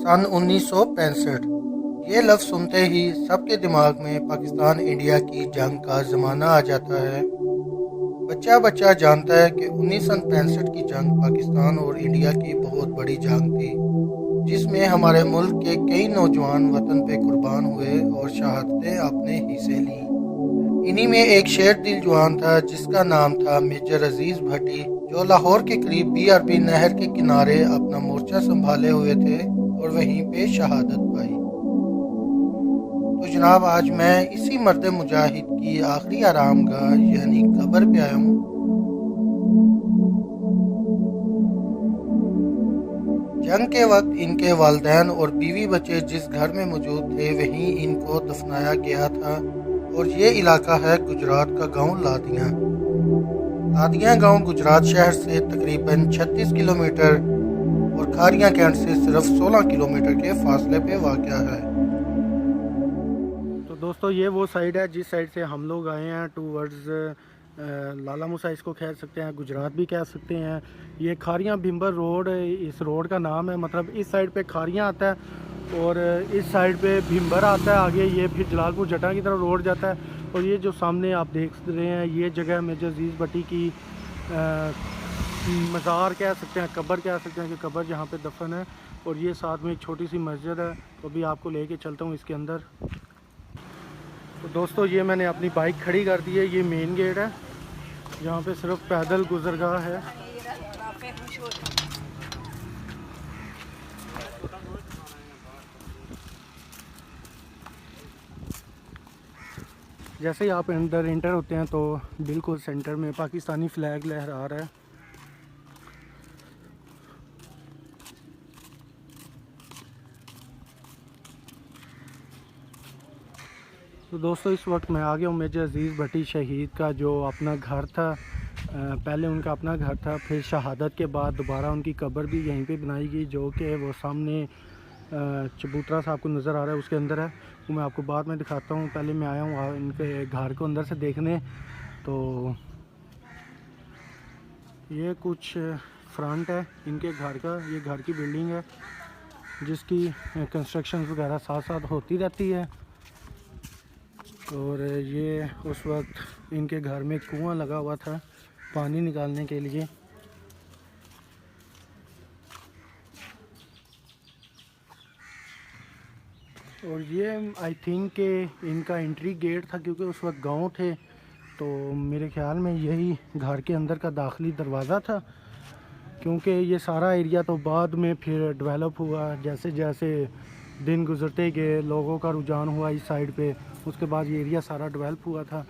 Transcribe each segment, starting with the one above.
सन 1965। ये लफ्ज़ सुनते ही सबके दिमाग में पाकिस्तान इंडिया की जंग का ज़माना आ जाता है। बच्चा बच्चा जानता है कि 1965 की जंग पाकिस्तान और इंडिया की बहुत बड़ी जंग थी, जिसमें हमारे मुल्क के कई नौजवान वतन पे कुर्बान हुए और शहादतें अपने हिस्से ली। इन्हीं में एक शेर दिल जवान था जिसका नाम था मेजर अजीज भट्टी, जो लाहौर के करीब बीआरबी नहर के किनारे अपना मोर्चा संभाले हुए थे और वहीं पे शहादत पाई। तो जनाब, आज मैं इसी मर्द मुजाहिद की आखिरी आरामगाह यानी कब्र पे आया हूँ। जंग के वक्त इनके वालिदैन और बीवी बच्चे जिस घर में मौजूद थे वहीं इनको दफनाया गया था। और ये इलाका है गुजरात का गांव लादियाँ। लादियाँ गांव गुजरात शहर से तकरीबन 36 किलोमीटर और खारियाँ कैंट से सिर्फ 16 किलोमीटर के फासले पे वाक़या है। तो दोस्तों, ये वो साइड है जिस साइड से हम लोग आए हैं टूवर्ड्स लाला मूसा इसको कह सकते हैं, गुजरात भी कह सकते हैं। ये खारियाँ भिम्बर रोड इस रोड का नाम है। मतलब इस साइड पे खारियाँ आता है और इस साइड पे भिम्बर आता है। आगे ये फिर जलालपुर जटा की तरफ रोड जाता है। और ये जो सामने आप देख रहे हैं ये जगह मेजर अजीज़ भट्टी की मज़ार कह सकते हैं, कब्र कह सकते हैं कि कब्र जहाँ पे दफन है। और ये साथ में एक छोटी सी मस्जिद है, तो अभी आपको लेके चलता हूँ इसके अंदर। तो दोस्तों, ये मैंने अपनी बाइक खड़ी कर दी है। ये मेन गेट है जहाँ पे सिर्फ पैदल गुजरगाह है। जैसे ही आप अंदर इंटर होते हैं तो बिल्कुल सेंटर में पाकिस्तानी फ्लैग लहरा रहा है। तो दोस्तों, इस वक्त मैं आ गया हूँ मेजर अजीज़ भट्टी शहीद का जो अपना घर था। पहले उनका अपना घर था, फिर शहादत के बाद दोबारा उनकी कब्र भी यहीं पे बनाई गई, जो कि वो सामने चबूतरा सा आपको नज़र आ रहा है उसके अंदर है। वो मैं आपको बाद में दिखाता हूँ। पहले मैं आया हूँ इनके घर को अंदर से देखने। तो ये कुछ फ्रंट है इनके घर का। ये घर की बिल्डिंग है जिसकी कंस्ट्रक्शन वगैरह साथ साथ होती रहती है। और ये उस वक्त इनके घर में कुआं लगा हुआ था पानी निकालने के लिए। और ये आई थिंक के इनका एंट्री गेट था, क्योंकि उस वक्त गांव थे तो मेरे ख्याल में यही घर के अंदर का दाखिली दरवाज़ा था। क्योंकि ये सारा एरिया तो बाद में फिर डेवलप हुआ, जैसे जैसे दिन गुजरते गए लोगों का रुझान हुआ इस साइड पे, उसके बाद ये एरिया सारा डेवलप हुआ था।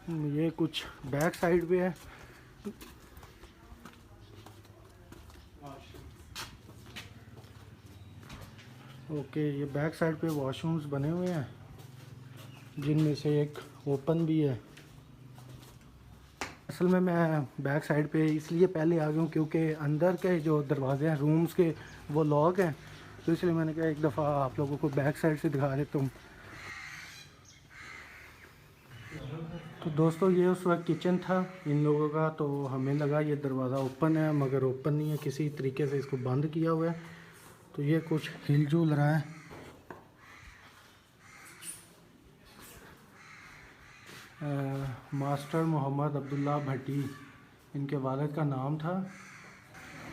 ये कुछ बैक साइड पे है। ओके, ये बैक साइड पे वॉशरूम्स बने हुए हैं जिनमें से एक ओपन भी है। असल में मैं बैक साइड पे इसलिए पहले आ गया हूँ क्योंकि अंदर के जो दरवाजे हैं रूम्स के वो लॉक हैं, तो इसलिए मैंने कहा एक दफ़ा आप लोगों को बैक साइड से दिखा देता हूँ। तो दोस्तों, ये उस वक्त किचन था इन लोगों का, तो हमें लगा ये दरवाज़ा ओपन है, मगर ओपन नहीं है, किसी तरीके से इसको बंद किया हुआ है। तो ये कुछ हिल जुल रहा है। मास्टर मोहम्मद अब्दुल्ला भट्टी इनके वालिद का नाम था।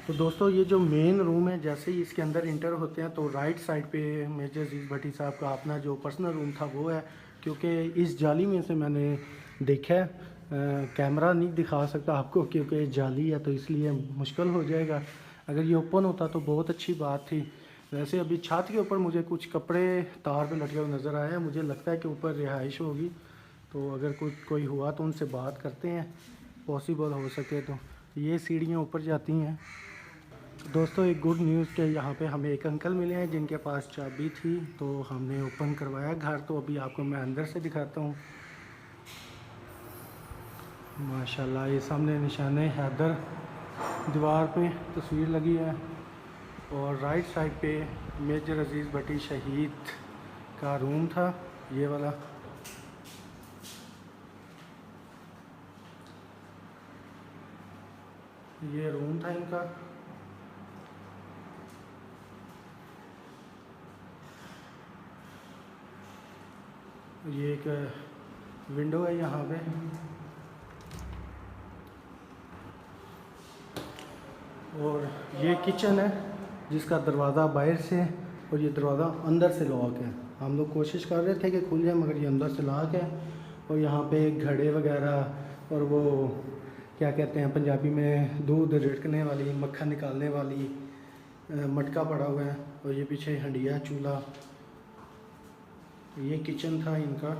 तो दोस्तों, ये जो मेन रूम है, जैसे ही इसके अंदर इंटर होते हैं तो राइट साइड पे मेजर अजीज़ भट्टी साहब का अपना जो पर्सनल रूम था वो है। क्योंकि इस जाली में से मैंने देखा है, कैमरा नहीं दिखा सकता आपको क्योंकि जाली है, तो इसलिए मुश्किल हो जाएगा। अगर ये ओपन होता तो बहुत अच्छी बात थी। वैसे अभी छत के ऊपर मुझे कुछ कपड़े तार पे लटके हुए नज़र आए हैं, मुझे लगता है कि ऊपर रिहाइश होगी। तो अगर कोई हुआ तो उनसे बात करते हैं, पॉसिबल हो सके तो। ये सीढ़ियाँ ऊपर जाती हैं। दोस्तों, एक गुड न्यूज़ के यहाँ पे हमें एक अंकल मिले हैं जिनके पास चाबी थी, तो हमने ओपन करवाया घर। तो अभी आपको मैं अंदर से दिखाता हूँ। माशाल्लाह, ये सामने निशाने हैदर दीवार पे तस्वीर लगी है। और राइट साइड पे मेजर अजीज़ भट्टी शहीद का रूम था, ये वाला। ये रूम था इनका। ये एक विंडो है यहाँ पे। और ये किचन है जिसका दरवाज़ा बाहर से और ये दरवाज़ा अंदर से लॉक है। हम लोग कोशिश कर रहे थे कि खुल जाए मगर ये अंदर से लॉक है। और यहाँ पे घड़े वगैरह और वो क्या कहते हैं पंजाबी में दूध रिड़कने वाली, मक्खन निकालने वाली मटका पड़ा हुआ है। और ये पीछे हंडिया चूल्हा। ये किचन था इनका।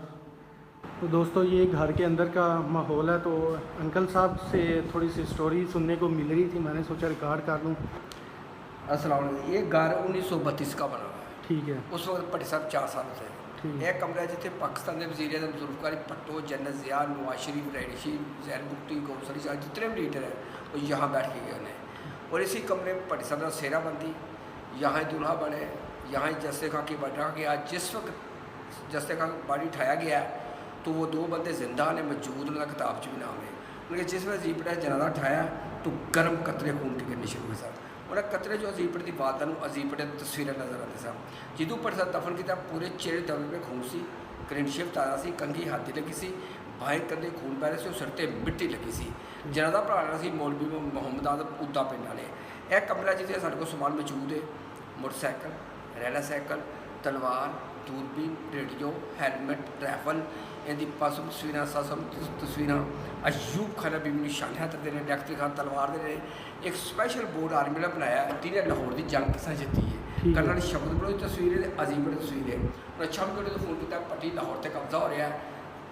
तो दोस्तों ये घर के अंदर का माहौल है। तो अंकल साहब से थोड़ी सी स्टोरी सुनने को मिल रही थी, मैंने सोचा रिकॉर्ड कर लूँ। अस्सलाम वालेकुम। ये घर 1932 का बना हुआ है। ठीक है। उस वक्त भट्टी साहब 4 साल थे। ठीक। यह कमरा जिथे पाकिस्तान के वज़ीर आज़म जुल्फ़िकार भट्टो, जनरल ज़िया, नवाज शरीफ, रैशी, जैन बुट्टी, गौसरी शाह जितने भी लीडर हैं वो यहाँ बैठ के गए उन्हें। और इसी कमरे में भट्टी साहब का सेहरा बंदी, यहाँ दूल्हा बने, यहाँ जस्ते खां की बड़ा गया। जिस वक्त जस्ते खां बाड़ी उठाया गया तो वो 2 बंदे जिंदा ने मौजूद, उनका किताब च भी नाम है। उनके जिस वक्त अजीब बड़ा जनाजा उठाया तो गर्म कतरे खून के गिरने शुरू हुए सर। उन्हें कतरे जो अजीब बड़े की वालदा अजीब बड़े तस्वीरें नजर आती सन। जिदू भट्ट साहब दफन किया पूरे चेहरे दबे पे खून सी, क्लीनशिप ताज़ा सी, कंघी हाथी लगी सी, बाहर कंधे खून पै रहे सी, सिर ते मिट्टी लगी सी। जनाजा पढ़ाना सी मौलवी मुहम्मद आजम उद्दा पिंड वाले। यह कमरा जिसे साढ़े को समान मौजूद है, मोटरसाइकिल, रैला साइकिल, तलवार, दूरबीन, रेडियो, हैलमेट, राइफल, इनकी 500 तस्वीर, 700 तस्वीर, अयूब खान बीबी निशानियां करते हैं, डैक्टरी खान तलवार दे एक स्पैशल बोर्ड आर्मी ने बनाया जिन्हें लाहौर की जंग किसा जीती है। कर्नल शब्द बड़ो की तस्वीर है, अजीब बड़ी तस्वीर है। उन्हें छम घंटे तो फोन किया भट्टी लाहौर से कब्जा हो रहा है।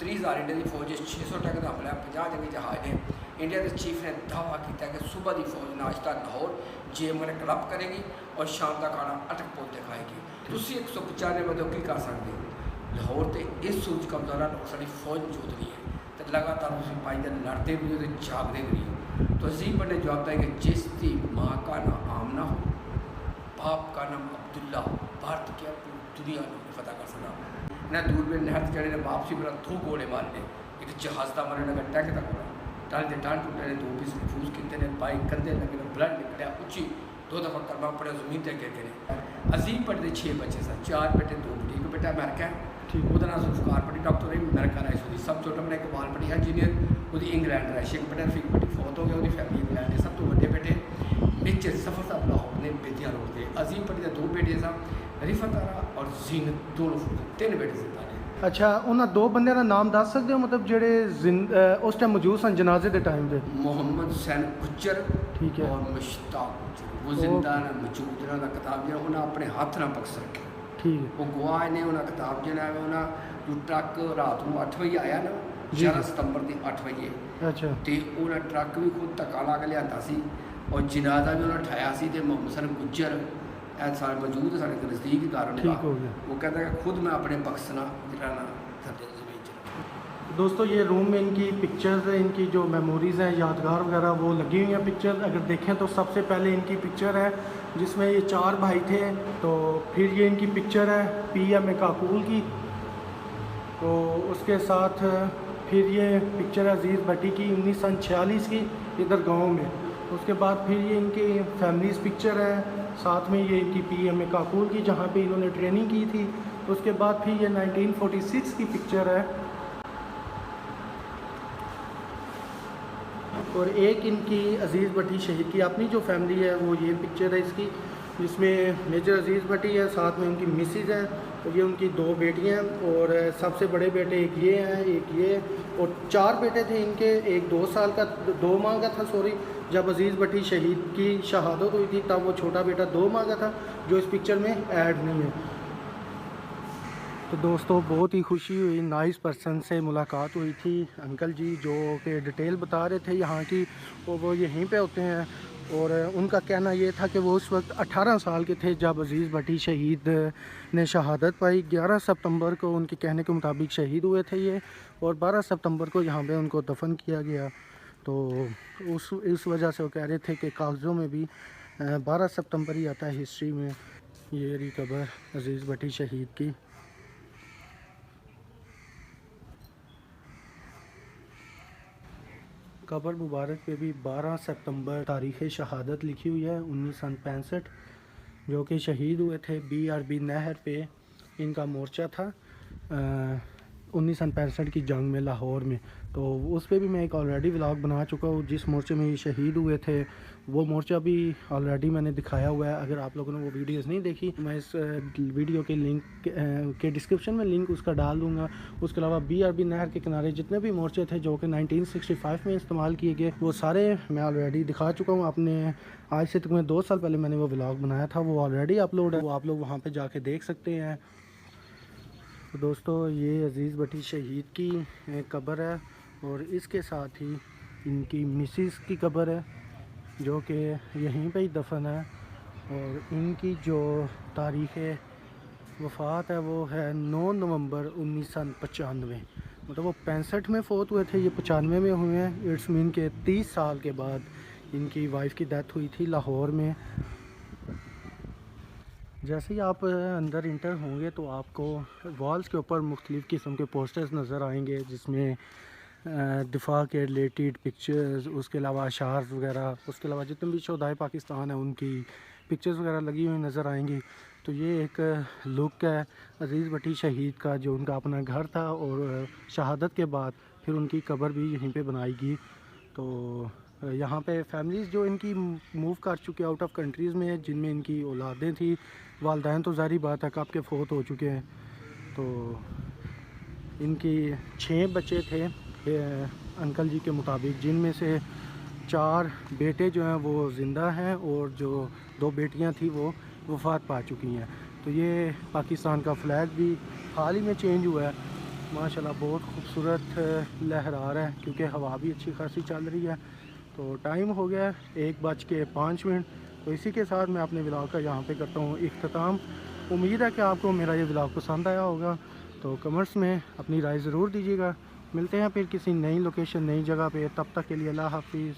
30,000 इंडिया की फौज, 600 टैंक का हमला, 50 जंगी जहाज ने। इंडिया के चीफ ने दावा किया कि सुबह की फौज नाश्ता लाहौर जेएम ने क्लब करेगी और शाम का खाना अटक पोल दिखाएगी। तुम 195 बंदे की कर सकते हो लाहौर से इस सूरज कब्जा वाला साड़ी फौज मौजूद नहीं है। तो लगातार उस सिपाही ने लड़ते भी हो, जागते भी नहीं। तो अजीब ने जवाब दिया कि जिसकी माँ का नाम आमना हो, बाप का नाम अब्दुल्ला, भारत की पूरी दुनिया में फतह कर सका। ना दूरबीन नहर चढ़े ने वापसी पर 2 गोले मारने, एक जहाज का मरने लगा टैंक तक होना, टाल के टाल टूटे ने, 2 पीस फूस कितने ने, बाइक कंधे लगे ने, ब्लड निकलिया उची, 2 दफ़ा कलमा पड़े, जमीन तक गिर गए। अजीब भट्ट के 6 बच्चे सन, 4 बेटे 2 बेटी। एक बेटा अमेरिका है, वो नाम जुल्फकार भट्टी डॉक्टर है, अमेरिका रहा है। सब छोटा बेटा इकबाल भट्टी इंजीनियर, वो इंग्लैंड रहा। शेख बेटा रफीक भट्टी फौत हो गया, वो फैमिली इंग्लैंड है। सब तो बड़े बेटे मिर्च सफर साहब लाहौर ने बेतियाँ रोड थे। अजीम भट्टी के 2 बेटे सन, रिफत आरा और जीनत, दोनों फौत, 3 बेटे जिंदा ने। अच्छा, उन्होंने 2 बंदे का नाम दस सकते हो मतलब जेड़े उस टाइम मौजूद सन जनाजे के टाइम पे? मोहम्मद हुसैन गुज्जर, ठीक है, और मुश्ताक गुज्जर, वो जिंदा ने मौजूद ने। उन्होंने किताब जो उन्हें अपने हाथ ना बख्श रखे। ठीक है। वो गवाह ने उन्हें किताब जो है उन्हें जो ट्रक रात को 8 बजे आया ना, 11 सितंबर के 8 बजे। अच्छा। तो उन्हें ट्रक भी खुद धक्का ला के लिया और जनाजा भी उन्हें उठाया सी। मोहम्मद हुसैन गुज्जर सारे मौजूद है, साढ़े नज़दीक ही कारण ठीक हो गया। वो कहता है कि खुद मैं अपने बख्शना गिराना करते जमीन च। दोस्तों ये रूम में इनकी पिक्चर्स है, इनकी जो मेमोरीज़ हैं, यादगार वगैरह वो लगी हुई हैं पिक्चर। अगर देखें तो सबसे पहले इनकी पिक्चर है जिसमें ये 4 भाई थे। तो फिर ये इनकी पिक्चर है PM काकूल की। तो उसके साथ फिर ये पिक्चर है अजीज़ भट्टी की 1946 की इधर गांव में। उसके बाद फिर ये इनकी फैमिलीज़ पिक्चर है, साथ में ये इनकी PM काकूल की जहाँ पे इन्होंने ट्रेनिंग की थी। उसके बाद फिर ये 1946 की पिक्चर है। और एक इनकी अजीज़ भट्टी शहीद की अपनी जो फैमिली है वो ये पिक्चर है इसकी, जिसमें मेजर अजीज़ भट्टी है, साथ में उनकी मिसेज़ है और ये उनकी 2 बेटियां और सबसे बड़े बेटे एक ये हैं, एक ये, और 4 बेटे थे इनके। एक 2 माह का था, सॉरी, जब अजीज़ भट्टी शहीद की शहादत हुई थी तब वो छोटा बेटा 2 माह का था, जो इस पिक्चर में ऐड नहीं है। तो दोस्तों बहुत ही खुशी हुई, नाइस पर्सन से मुलाकात हुई थी। अंकल जी जो कि डिटेल बता रहे थे यहाँ की, वो यहीं पे होते हैं। और उनका कहना ये था कि वो उस वक्त 18 साल के थे जब अजीज़ भट्टी शहीद ने शहादत पाई। 11 सितंबर को उनके कहने के मुताबिक शहीद हुए थे ये, और 12 सितंबर को यहाँ पे उनको दफन किया गया। तो इस वजह से वो कह रहे थे कि कागज़ों में भी 12 सितंबर ही आता है हिस्ट्री में। ये रही कब्र अजीज़ भट्टी शहीद की। कब्र मुबारक पे भी 12 सितंबर तारीख़ शहादत लिखी हुई है 1965, जो कि शहीद हुए थे BRB नहर पे। इनका मोर्चा था 1965 की जंग में लाहौर में। तो उस पे भी मैं एक ऑलरेडी व्लॉग बना चुका हूँ। जिस मोर्चे में ये शहीद हुए थे वो मोर्चा भी ऑलरेडी मैंने दिखाया हुआ है। अगर आप लोगों ने वो वीडियोस नहीं देखी, मैं इस वीडियो के लिंक के डिस्क्रिप्शन में लिंक उसका डाल दूँगा। उसके अलावा BRB नहर के किनारे जितने भी मोर्चे थे जो कि 1965 में इस्तेमाल किए गए, वो सारे मैं ऑलरेडी दिखा चुका हूँ। अपने आज से तकरीबन 2 साल पहले मैंने वो व्लॉग बनाया था, वो ऑलरेडी अपलोड है, वो आप लोग वहाँ पर जाके देख सकते हैं। तो दोस्तों ये अज़ीज़ भट्टी शहीद की कब्र है और इसके साथ ही इनकी मिसिस की कब्र है जो कि यहीं पे ही दफन है। और इनकी जो तारीख़ वफ़ात है वो है 9 नवंबर 1995। मतलब वो 65 में फ़ौत हुए थे, ये 95 में हुए हैं। इट्स मीन के 30 साल के बाद इनकी वाइफ की डेथ हुई थी लाहौर में। जैसे ही आप अंदर इंटर होंगे तो आपको वॉल्स के ऊपर मुख्तलिफ़ किस्म के पोस्टर्स नज़र आएंगे, जिसमें दिफा के रिलेटेड पिक्चर्स, उसके अलावा अशार वगैरह, उसके अलावा जितने भी शोधाए पाकिस्तान है उनकी पिक्चर्स वगैरह लगी हुई नज़र आएंगी। तो ये एक लुक है अज़ीज़ भट्टी शहीद का, जो उनका अपना घर था और शहादत के बाद फिर उनकी कब्र भी यहीं पे बनाई गई। तो यहाँ पे फैमिलीज़ जो इनकी मूव कर चुके आउट ऑफ कंट्रीज़ में, जिनमें इनकी औलादें थी, वालदैन तो ज़ाहिर बात है कब के फ़ौत हो चुके हैं। तो इनकी 6 बच्चे थे अंकल जी के मुताबिक, जिनमें से 4 बेटे जो हैं वो ज़िंदा हैं और जो 2 बेटियां थी वो वफ़ात पा चुकी हैं। तो ये पाकिस्तान का फ्लैग भी हाल ही में चेंज हुआ है माशाल्लाह, बहुत खूबसूरत लहरा रहा है क्योंकि हवा भी अच्छी खासी चल रही है। तो टाइम हो गया 1:05। तो इसी के साथ मैं अपने व्लॉग का यहाँ पे करता हूँ इख्तिताम। उम्मीद है कि आपको मेरा ये व्लॉग पसंद आया होगा। तो कमेंट्स में अपनी राय ज़रूर दीजिएगा। मिलते हैं फिर किसी नई लोकेशन, नई जगह पे। तब तक के लिए अल्लाह हाफिज़।